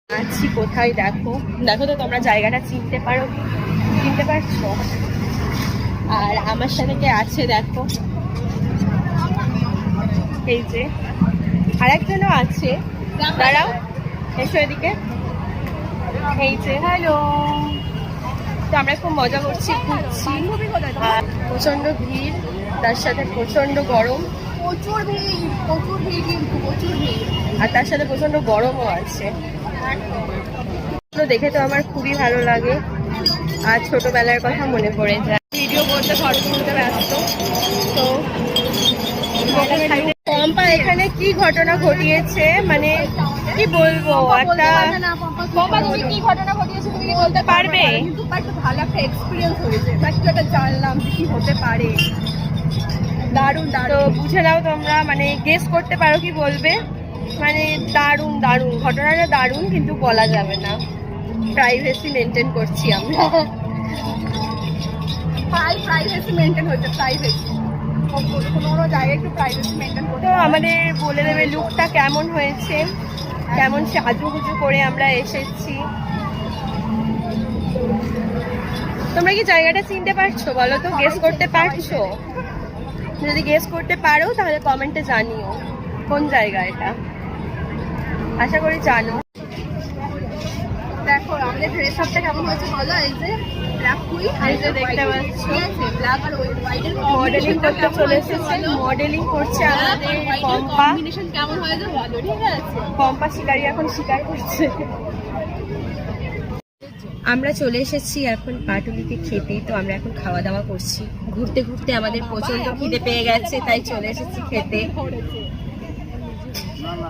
আছি কোথায় দেখো দেখো তো তোমরা জায়গাটা চিনতে পারছো? আর আমার সাথে কে আছে দেখো, এই যে আর একজনও আছে, দাঁড়াও এসো এদিকে। এই যে হ্যালো, তো আমরা খুব মজা করছি, ঘুরছি, আর প্রচন্ড ভিড়, তার সাথে প্রচন্ড গরম, প্রচুর ভিড় আর তার সাথে প্রচন্ড গরমও আছে। তো দেখে তো আমার খুবই ভালো লাগে, আর ছোটবেলার কথা মনে পড়ে যায়। ভিডিও করতে ফটো তুলতে ব্যস্ত। তো পম্পা এখানে কি ঘটনা ঘটিয়েছে, মানে কি বলবো, একটা কি ঘটনা ঘটিয়েছে তুমি কি বলতে পারবে? কিন্তু ভালো একটা এক্সপিরিয়েন্স হয়েছে, একটা জানলাম যে কি হতে পারে। দারুণ তো বুঝে নাও তোমরা, মানে গেস করতে পারো কি বলবে, মানে দারুণ দারুণ ঘটনাটা, দারুণ, কিন্তু বলা যাবে না, প্রাইভেসি মেনটেন করছি আমরা। প্রাইভেসি মেনটেন হচ্ছে, প্রাইভেসি কোনো জায়গায় একটু প্রাইভেসি মেনটেন করতে। তো আমাদের বলে দেবে লুকটা কেমন হয়েছে, কেমন সাজুগুজু করে আমরা এসেছি। তোমরা কি জায়গাটা চিনতে পারছো বলো তো, গেস করতে পারছো? যদি গেস করতে পারো তাহলে কমেন্টে জানিও কোন জায়গা এটা, আশা করি জানো। দেখো আমাদের ড্রেস আপটা কেমন হয়েছে বলো। এই যে ব্ল্যাক কুইন, এই যে দেখতে পাচ্ছ ব্ল্যাক আর হোয়াইটের মডেলিং করতে চলে এসেছে, মডেলিং করছে আমাদের পম্পা। কম্বিনেশন কেমন হয়েছে বলো, ঠিক আছে? পম্পা শিকারি এখন শিকার করছে। আমরা চলে এসেছি এখন পাটুলিতে খেতে, তো আমরা এখন খাওয়া দাওয়া করছি। ঘুরতে ঘুরতে আমাদের প্রচন্ড খিদে পেয়ে গেছে, তাই চলে এসেছি খেতে।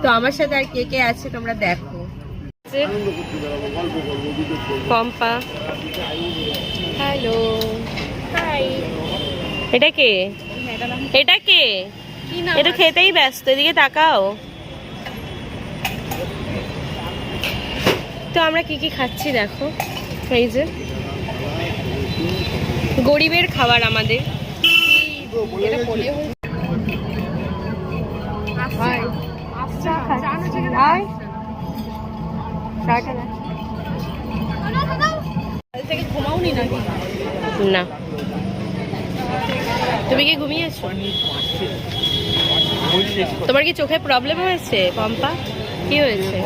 তো আমার সাথে আর কে কে আছে তোমরা দেখো। Pampa, hello, hi. এটা কে? এটা কে? এটা খেতেই ব্যস্ত, এদিকে তাকাও। তো আমরা কি কি খাচ্ছি দেখো, এই যে গরিবের খাবার আমাদের। ঘুমাওনি নাকি? না, তুমি কি ঘুমিয়েছো? তোমার কি চোখে প্রবলেম হয়েছে পম্পা? কি হয়েছে?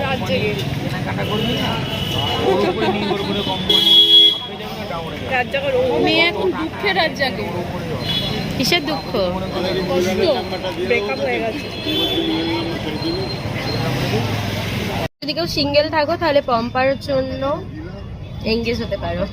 মেয়ে এখন দুঃখের রাত জাগে। কিসের দুঃখ? ব্রেকআপ হয়ে গেছে। যদি কেউ সিঙ্গেল থাকো তাহলে পম্পার জন্য এঙ্গেজ হতে পারো।